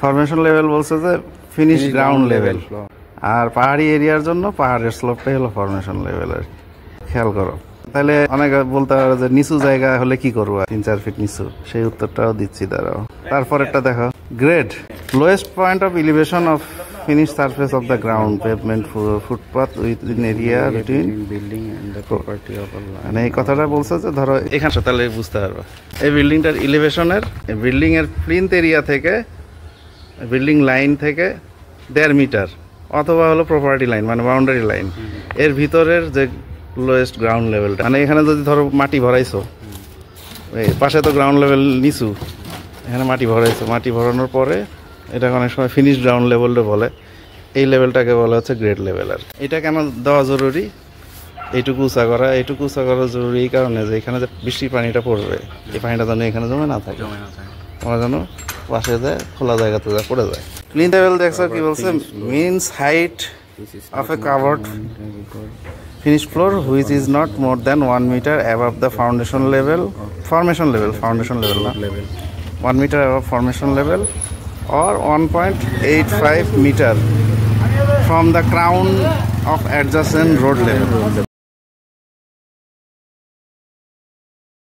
Formation level বলছে যে finish ground level, আর পাহাড়ি এরিয়ার জন্য পাহাড়ের স্লোপটাই হলো ফরমেশন লেভেল। আর খেয়াল করো, তাহলে অনেকে বলতে পারে যে নিচু জায়গা হলে কি করবো 3-4 ফিট নিচু, সেই উত্তরটাও দিচ্ছি দাঁড়াও। তারপরেরটা দেখো, grade lowest point of elevation of finish surface of the ground pavement footpath within area between building and the property of মানে এই কথাটা বলছে যে ধরো এখানে তাহলে বুঝতে পারবে এই বিল্ডিংটার এলিভেশনের বিল্ডিং এর প্লিন্থ এরিয়া থেকে বিল্ডিং লাইন থেকে 1.5 মিটার অথবা হলো প্রপার্টি লাইন মানে বাউন্ডারি লাইন এর ভিতরের যে লোয়েস্ট গ্রাউন্ড লেভেলটা, মানে এখানে যদি ধরো মাটি ভরাইছো, এই পাশে তো গ্রাউন্ড লেভেল নিচু, এখানে মাটি ভরাইছো, মাটি ভরানোর পরে এটা অনেক সময় ফিনিশ গ্রাউন্ড লেভেলটা বলে, এই লেভেলটাকে বলা হচ্ছে গ্রেড লেভেল। আর এটা কেন দেওয়া জরুরি, এইটুকু উঁচা করা জরুরি এই কারণে যে এখানে যে বৃষ্টির পানিটা পড়বে এই পানিটা যেন এখানে জমে না থাকে, তোমরা যেন পাশে যায় খোলা জায়গাতে যা পড়ে যায়। প্লিন্থ লেভেল দেখছো কি বলছে, means height of A covered finished floor which is not more than 1 meter above the foundation level, formation level na 1 meter above formation level or 1.85 meter from the crown of adjacent road level.